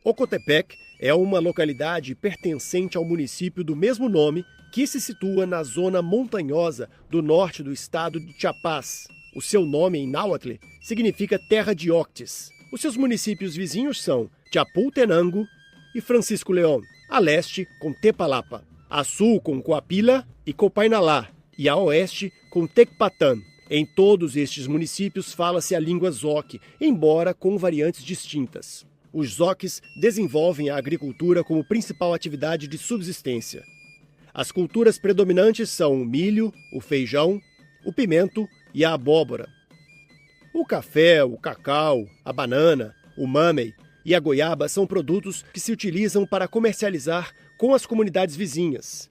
Ocotepec é uma localidade pertencente ao município do mesmo nome que se situa na zona montanhosa do norte do estado de Chiapas. O seu nome em náhuatl significa terra de Octis. Os seus municípios vizinhos são Chapultenango e Francisco León, a leste com Tepalapa, a sul com Coapila e Copainalá e a oeste com Tecpatã. Em todos estes municípios fala-se a língua zoque, embora com variantes distintas. Os zoques desenvolvem a agricultura como principal atividade de subsistência. As culturas predominantes são o milho, o feijão, o pimento e a abóbora. O café, o cacau, a banana, o mamey e a goiaba são produtos que se utilizam para comercializar com as comunidades vizinhas.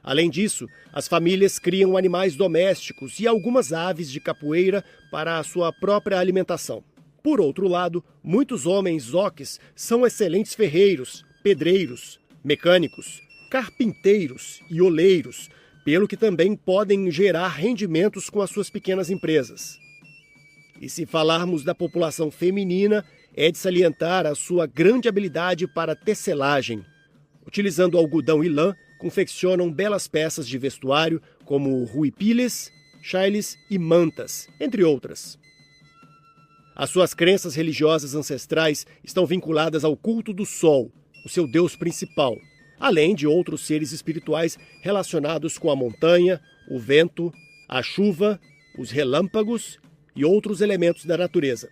Além disso, as famílias criam animais domésticos e algumas aves de capoeira para a sua própria alimentação. Por outro lado, muitos homens zoques são excelentes ferreiros, pedreiros, mecânicos, carpinteiros e oleiros, pelo que também podem gerar rendimentos com as suas pequenas empresas. E se falarmos da população feminina, é de salientar a sua grande habilidade para tecelagem. Utilizando algodão e lã, confeccionam belas peças de vestuário como huipiles, chailes e mantas, entre outras. As suas crenças religiosas ancestrais estão vinculadas ao culto do sol, o seu deus principal, além de outros seres espirituais relacionados com a montanha, o vento, a chuva, os relâmpagos e outros elementos da natureza.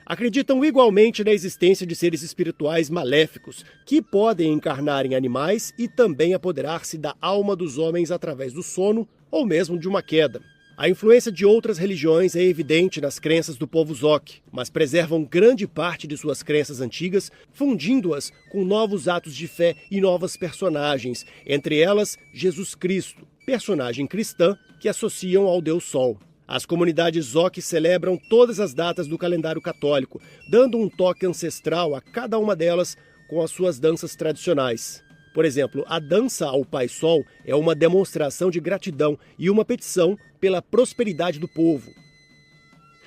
Acreditam igualmente na existência de seres espirituais maléficos que podem encarnar em animais e também apoderar-se da alma dos homens através do sono ou mesmo de uma queda. A influência de outras religiões é evidente nas crenças do povo zoque, mas preservam grande parte de suas crenças antigas, fundindo-as com novos atos de fé e novas personagens, entre elas Jesus Cristo, personagem cristã que associam ao Deus Sol. As comunidades zoque celebram todas as datas do calendário católico, dando um toque ancestral a cada uma delas com as suas danças tradicionais. Por exemplo, a dança ao Pai Sol é uma demonstração de gratidão e uma petição pela prosperidade do povo.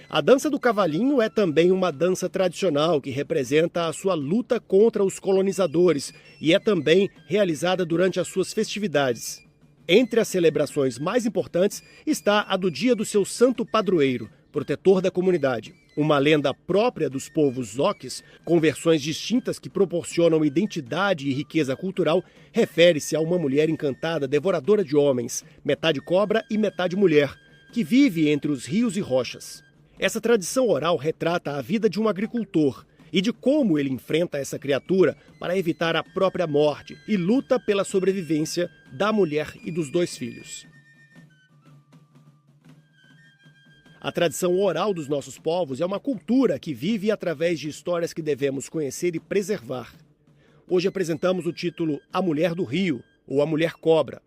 A dança do cavalinho é também uma dança tradicional que representa a sua luta contra os colonizadores e é também realizada durante as suas festividades. Entre as celebrações mais importantes está a do dia do seu santo padroeiro, protetor da comunidade. Uma lenda própria dos povos zoques, com versões distintas que proporcionam identidade e riqueza cultural, refere-se a uma mulher encantada, devoradora de homens, metade cobra e metade mulher, que vive entre os rios e rochas. Essa tradição oral retrata a vida de um agricultor e de como ele enfrenta essa criatura para evitar a própria morte e luta pela sobrevivência da mulher e dos 2 filhos. A tradição oral dos nossos povos é uma cultura que vive através de histórias que devemos conhecer e preservar. Hoje apresentamos o título A Mulher do Rio, ou A Mulher Cobra,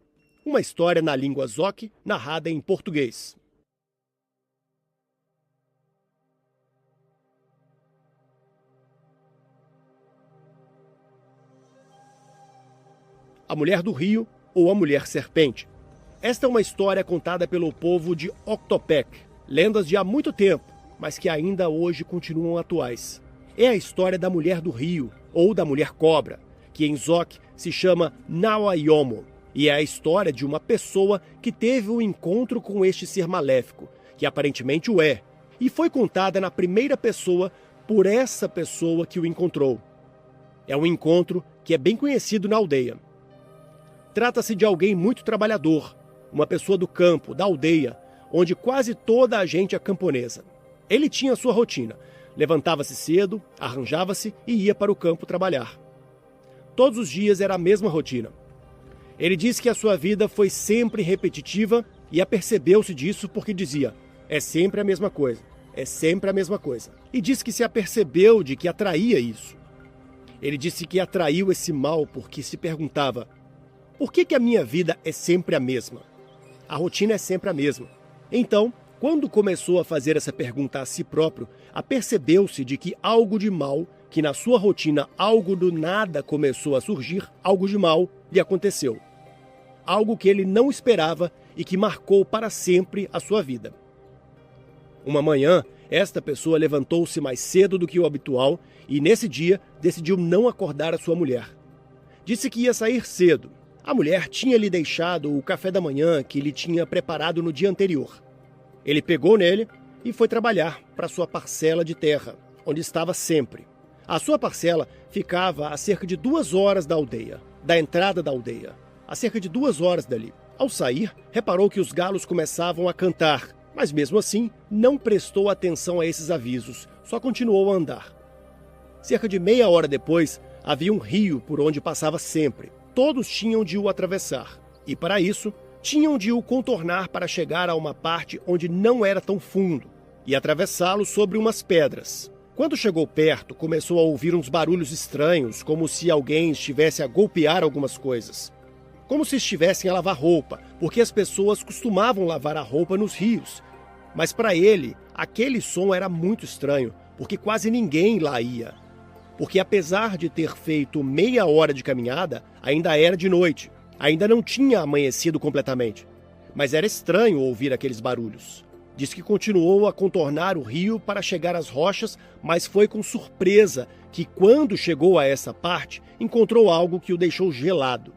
uma história na língua zoque narrada em português. A Mulher do Rio, ou A Mulher Serpente. Esta é uma história contada pelo povo de Ocotepec, lendas de há muito tempo, mas que ainda hoje continuam atuais. É a história da Mulher do Rio, ou da Mulher Cobra, que em zoque se chama Nawayomo, e é a história de uma pessoa que teve um encontro com este ser maléfico, que aparentemente o é, e foi contada na primeira pessoa por essa pessoa que o encontrou. É um encontro que é bem conhecido na aldeia. Trata-se de alguém muito trabalhador, uma pessoa do campo, da aldeia, onde quase toda a gente é camponesa. Ele tinha sua rotina. Levantava-se cedo, arranjava-se e ia para o campo trabalhar. Todos os dias era a mesma rotina. Ele disse que a sua vida foi sempre repetitiva e apercebeu-se disso porque dizia: é sempre a mesma coisa, é sempre a mesma coisa. E disse que se apercebeu de que atraía isso. Ele disse que atraiu esse mal porque se perguntava: por que a minha vida é sempre a mesma? A rotina é sempre a mesma. Então, quando começou a fazer essa pergunta a si próprio, apercebeu-se de que algo de mal, que na sua rotina algo do nada começou a surgir, algo de mal lhe aconteceu. Algo que ele não esperava e que marcou para sempre a sua vida. Uma manhã, Esta pessoa levantou-se mais cedo do que o habitual e, nesse dia, decidiu não acordar a sua mulher. Disse que ia sair cedo. A mulher tinha lhe deixado o café da manhã que ele tinha preparado no dia anterior. Ele pegou nele e foi trabalhar para sua parcela de terra, onde estava sempre. A sua parcela ficava a cerca de 2 horas da aldeia, da entrada da aldeia, a cerca de 2 horas dali. Ao sair, reparou que os galos começavam a cantar, mas mesmo assim não prestou atenção a esses avisos, só continuou a andar. Cerca de meia hora depois, havia um rio por onde passava sempre. Todos tinham de o atravessar, e para isso, tinham de o contornar para chegar a uma parte onde não era tão fundo, e atravessá-lo sobre umas pedras. Quando chegou perto, começou a ouvir uns barulhos estranhos, como se alguém estivesse a golpear algumas coisas. Como se estivessem a lavar roupa, porque as pessoas costumavam lavar a roupa nos rios. Mas para ele, aquele som era muito estranho, porque quase ninguém lá ia. Porque apesar de ter feito meia hora de caminhada, ainda era de noite, ainda não tinha amanhecido completamente. Mas era estranho ouvir aqueles barulhos. Diz que continuou a contornar o rio para chegar às rochas, mas foi com surpresa que, quando chegou a essa parte, encontrou algo que o deixou gelado.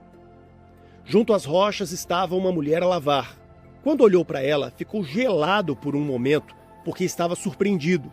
Junto às rochas estava uma mulher a lavar. Quando olhou para ela, ficou gelado por um momento, porque estava surpreendido.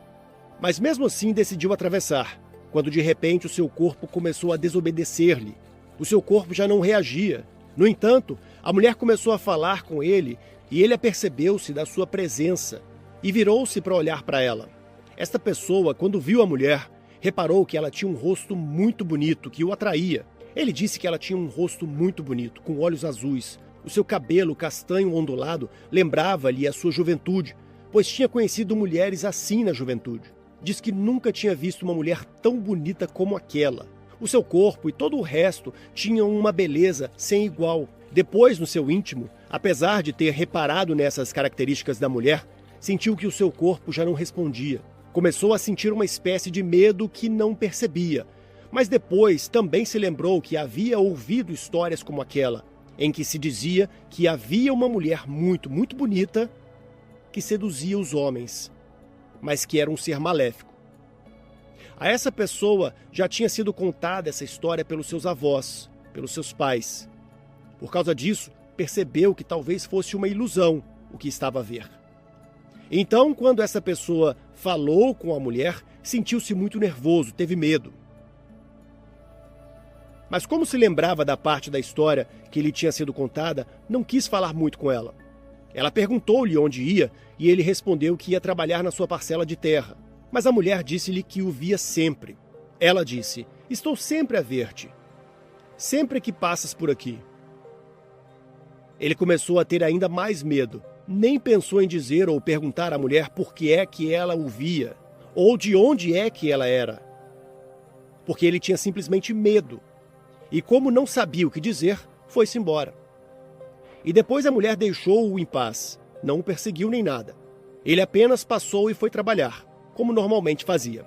Mas mesmo assim decidiu atravessar, quando de repente o seu corpo começou a desobedecer-lhe. O seu corpo já não reagia. No entanto, a mulher começou a falar com ele e ele apercebeu-se da sua presença e virou-se para olhar para ela. Esta pessoa, quando viu a mulher, reparou que ela tinha um rosto muito bonito, que o atraía. Ele disse que ela tinha um rosto muito bonito, com olhos azuis. O seu cabelo castanho ondulado lembrava-lhe a sua juventude, pois tinha conhecido mulheres assim na juventude. Diz que nunca tinha visto uma mulher tão bonita como aquela. O seu corpo e todo o resto tinham uma beleza sem igual. Depois, no seu íntimo, apesar de ter reparado nessas características da mulher, sentiu que o seu corpo já não respondia. Começou a sentir uma espécie de medo que não percebia. Mas depois também se lembrou que havia ouvido histórias como aquela, em que se dizia que havia uma mulher muito, muito bonita que seduzia os homens, mas que era um ser maléfico. A essa pessoa já tinha sido contada essa história pelos seus avós, pelos seus pais. Por causa disso, percebeu que talvez fosse uma ilusão o que estava a ver. Então, quando essa pessoa falou com a mulher, sentiu-se muito nervoso, teve medo. Mas como se lembrava da parte da história que lhe tinha sido contada, não quis falar muito com ela. Ela perguntou-lhe onde ia e ele respondeu que ia trabalhar na sua parcela de terra. Mas a mulher disse-lhe que o via sempre. Ela disse: "Estou sempre a ver-te, sempre que passas por aqui." Ele começou a ter ainda mais medo. Nem pensou em dizer ou perguntar à mulher por que é que ela o via, ou de onde é que ela era. Porque ele tinha simplesmente medo. E como não sabia o que dizer, foi-se embora. E depois a mulher deixou-o em paz, não o perseguiu nem nada. Ele apenas passou e foi trabalhar, como normalmente fazia.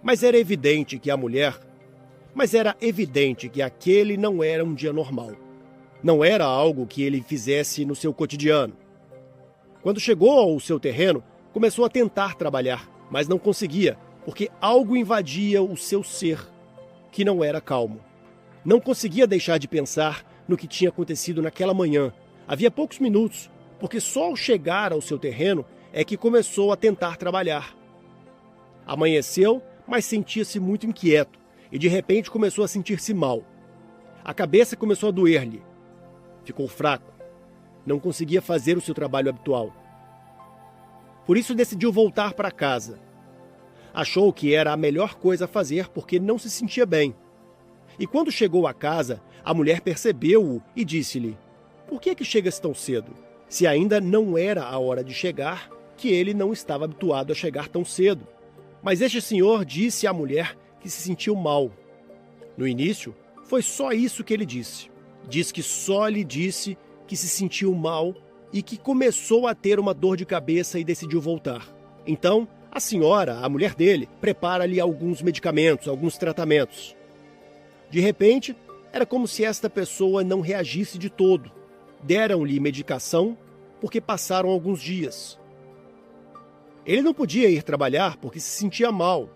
Mas era evidente que aquele não era um dia normal. Não era algo que ele fizesse no seu cotidiano. Quando chegou ao seu terreno, começou a tentar trabalhar, mas não conseguia, porque algo invadia o seu ser, que não era calmo. Não conseguia deixar de pensar no que tinha acontecido naquela manhã. Havia poucos minutos, porque só ao chegar ao seu terreno é que começou a tentar trabalhar. Amanheceu, mas sentia-se muito inquieto e de repente começou a sentir-se mal. A cabeça começou a doer-lhe. Ficou fraco. Não conseguia fazer o seu trabalho habitual. Por isso decidiu voltar para casa. Achou que era a melhor coisa a fazer porque não se sentia bem. E quando chegou à casa, a mulher percebeu-o e disse-lhe: "Por que é que chegas tão cedo? Se ainda não era a hora de chegar, que ele não estava habituado a chegar tão cedo." Mas este senhor disse à mulher que se sentiu mal. No início, foi só isso que ele disse. Diz que só lhe disse que se sentiu mal e que começou a ter uma dor de cabeça e decidiu voltar. Então, a senhora, a mulher dele, prepara-lhe alguns medicamentos, alguns tratamentos. De repente, era como se esta pessoa não reagisse de todo. Deram-lhe medicação porque passaram alguns dias. Ele não podia ir trabalhar porque se sentia mal.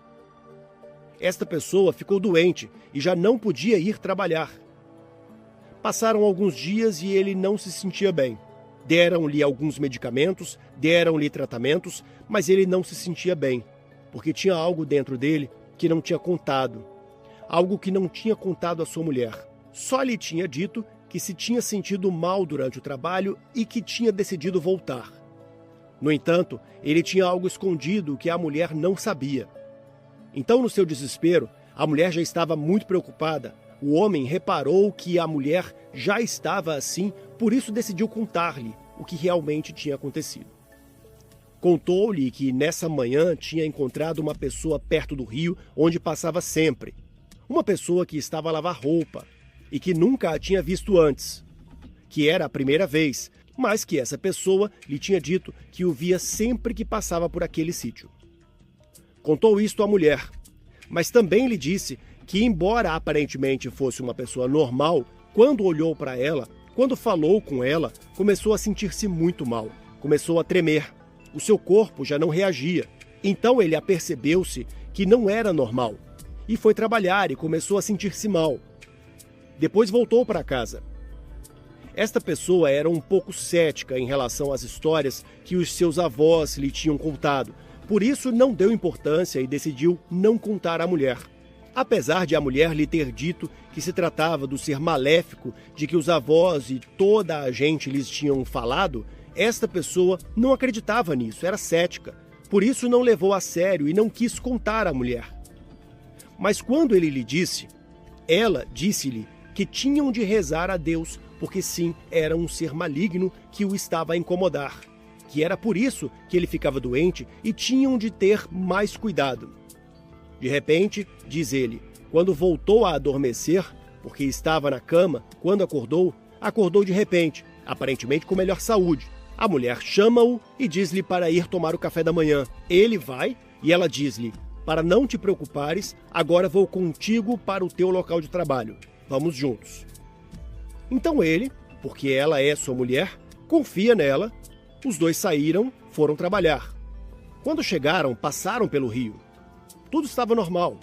Esta pessoa ficou doente e já não podia ir trabalhar. Passaram alguns dias e ele não se sentia bem. Deram-lhe alguns medicamentos, deram-lhe tratamentos, mas ele não se sentia bem, porque tinha algo dentro dele que não tinha contado. Algo que não tinha contado à sua mulher. Só lhe tinha dito que se tinha sentido mal durante o trabalho e que tinha decidido voltar. No entanto, ele tinha algo escondido que a mulher não sabia. Então, no seu desespero, a mulher já estava muito preocupada. O homem reparou que a mulher já estava assim, por isso decidiu contar-lhe o que realmente tinha acontecido. Contou-lhe que nessa manhã tinha encontrado uma pessoa perto do rio onde passava sempre. Uma pessoa que estava a lavar roupa e que nunca a tinha visto antes. Que era a primeira vez, mas que essa pessoa lhe tinha dito que o via sempre que passava por aquele sítio. Contou isto à mulher, mas também lhe disse que, embora aparentemente fosse uma pessoa normal, quando olhou para ela, quando falou com ela, começou a sentir-se muito mal, começou a tremer. O seu corpo já não reagia. Então ele apercebeu-se que não era normal e foi trabalhar e começou a sentir-se mal. Depois voltou para casa. Esta pessoa era um pouco cética em relação às histórias que os seus avós lhe tinham contado. Por isso não deu importância e decidiu não contar à mulher. Apesar de a mulher lhe ter dito que se tratava do ser maléfico de que os avós e toda a gente lhes tinham falado, esta pessoa não acreditava nisso, era cética. Por isso não levou a sério e não quis contar à mulher. Mas quando ele lhe disse, ela disse-lhe que tinham de rezar a Deus, porque sim, era um ser maligno que o estava a incomodar, que era por isso que ele ficava doente e tinham de ter mais cuidado. De repente, diz ele, quando voltou a adormecer, porque estava na cama, quando acordou de repente, aparentemente com melhor saúde. A mulher chama-o e diz-lhe para ir tomar o café da manhã. Ele vai e ela diz-lhe, para não te preocupares, agora vou contigo para o teu local de trabalho. Vamos juntos. Então ele, porque ela é sua mulher, confia nela. Os dois saíram, foram trabalhar. Quando chegaram, passaram pelo rio. Tudo estava normal.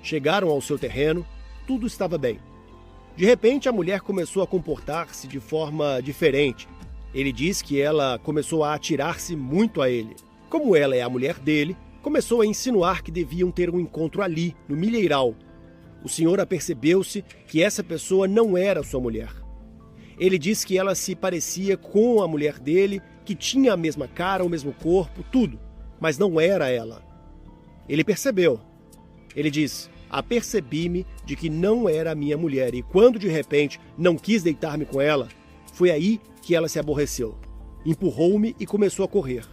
Chegaram ao seu terreno, tudo estava bem. De repente, a mulher começou a comportar-se de forma diferente. Ele diz que ela começou a atirar-se muito a ele. Como ela é a mulher dele, começou a insinuar que deviam ter um encontro ali, no milheiral. O senhor apercebeu-se que essa pessoa não era sua mulher. Ele diz que ela se parecia com a mulher dele, que tinha a mesma cara, o mesmo corpo, tudo, mas não era ela. Ele percebeu. Ele diz, apercebi-me de que não era a minha mulher e quando de repente não quis deitar-me com ela, foi aí que ela se aborreceu. Empurrou-me e começou a correr.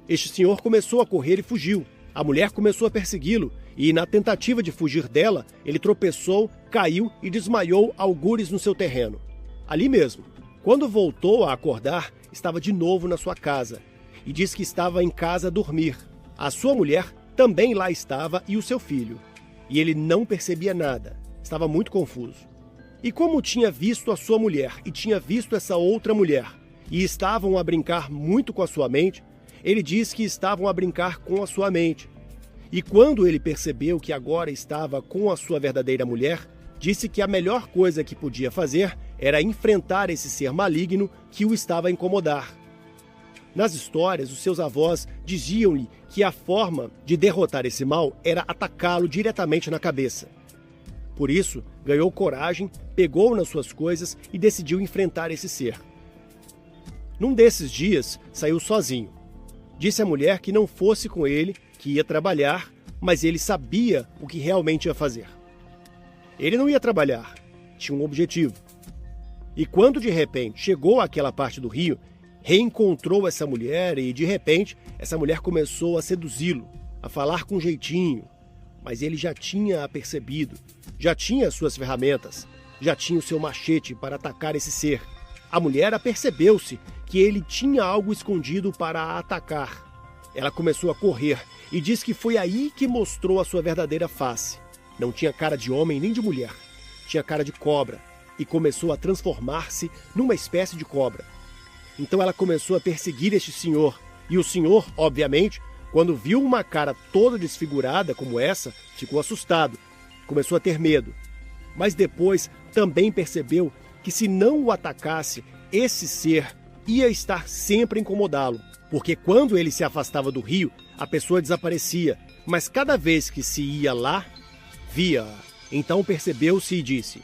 Este senhor começou a correr e fugiu. A mulher começou a persegui-lo e, na tentativa de fugir dela, ele tropeçou, caiu e desmaiou algures no seu terreno. Ali mesmo. Quando voltou a acordar, estava de novo na sua casa e disse que estava em casa a dormir. A sua mulher também lá estava e o seu filho. E ele não percebia nada. Estava muito confuso. E como tinha visto a sua mulher e tinha visto essa outra mulher e estavam a brincar muito com a sua mente, ele diz que estavam a brincar com a sua mente. E quando ele percebeu que agora estava com a sua verdadeira mulher, disse que a melhor coisa que podia fazer era enfrentar esse ser maligno que o estava a incomodar. Nas histórias, os seus avós diziam-lhe que a forma de derrotar esse mal era atacá-lo diretamente na cabeça. Por isso, ganhou coragem, pegou nas suas coisas e decidiu enfrentar esse ser. Num desses dias, saiu sozinho. Disse à mulher que não fosse com ele, que ia trabalhar, mas ele sabia o que realmente ia fazer. Ele não ia trabalhar, tinha um objetivo. E quando de repente chegou àquela parte do rio, reencontrou essa mulher e de repente essa mulher começou a seduzi-lo, a falar com jeitinho. Mas ele já tinha a percebido, já tinha as suas ferramentas, já tinha o seu machete para atacar esse ser. A mulher apercebeu-se que ele tinha algo escondido para a atacar. Ela começou a correr e diz que foi aí que mostrou a sua verdadeira face. Não tinha cara de homem nem de mulher, tinha cara de cobra e começou a transformar-se numa espécie de cobra. Então ela começou a perseguir este senhor e o senhor, obviamente, Quando viu uma cara toda desfigurada como essa, ficou assustado, começou a ter medo. Mas depois também percebeu que se não o atacasse, esse ser ia estar sempre a incomodá-lo, porque quando ele se afastava do rio, a pessoa desaparecia, mas cada vez que se ia lá, via-a. Então percebeu-se e disse: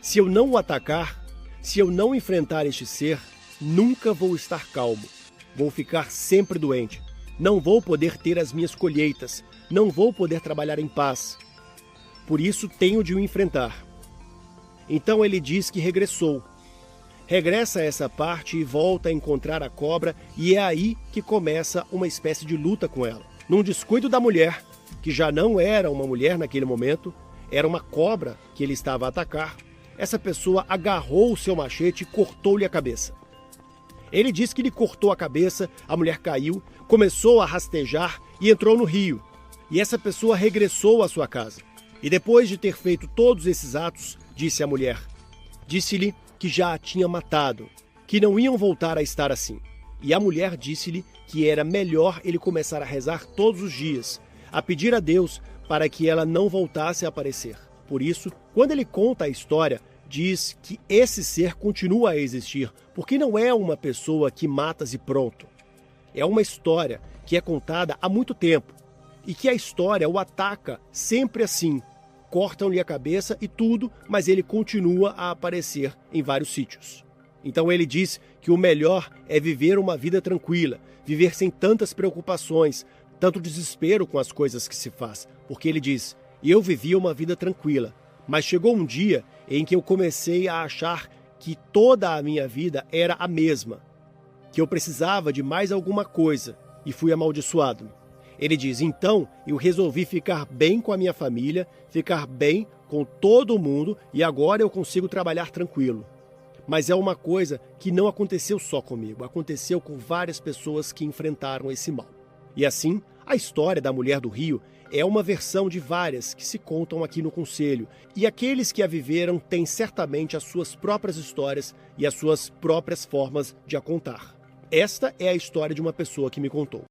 se eu não o atacar, se eu não enfrentar este ser, nunca vou estar calmo. Vou ficar sempre doente. Não vou poder ter as minhas colheitas. Não vou poder trabalhar em paz. Por isso tenho de o enfrentar. Então ele diz que regressou. Regressa a essa parte e volta a encontrar a cobra, e é aí que começa uma espécie de luta com ela. Num descuido da mulher, que já não era uma mulher naquele momento, era uma cobra que ele estava a atacar, essa pessoa agarrou o seu machete e cortou-lhe a cabeça. Ele diz que lhe cortou a cabeça, a mulher caiu, começou a rastejar e entrou no rio. E essa pessoa regressou à sua casa. E depois de ter feito todos esses atos, disse a mulher, disse-lhe que já a tinha matado, que não iam voltar a estar assim. E a mulher disse-lhe que era melhor ele começar a rezar todos os dias, a pedir a Deus para que ela não voltasse a aparecer. Por isso, quando ele conta a história, diz que esse ser continua a existir, porque não é uma pessoa que matas e pronto. É uma história que é contada há muito tempo, e que a história o ataca sempre assim. Cortam-lhe a cabeça e tudo, mas ele continua a aparecer em vários sítios. Então ele diz que o melhor é viver uma vida tranquila, viver sem tantas preocupações, tanto desespero com as coisas que se faz, porque ele diz: eu vivia uma vida tranquila, mas chegou um dia em que eu comecei a achar que toda a minha vida era a mesma, que eu precisava de mais alguma coisa e fui amaldiçoado. Ele diz: então eu resolvi ficar bem com a minha família, ficar bem com todo mundo e agora eu consigo trabalhar tranquilo. Mas é uma coisa que não aconteceu só comigo, aconteceu com várias pessoas que enfrentaram esse mal. E assim, a história da Mulher do Rio é uma versão de várias que se contam aqui no Conselho, e aqueles que a viveram têm certamente as suas próprias histórias e as suas próprias formas de a contar. Esta é a história de uma pessoa que me contou.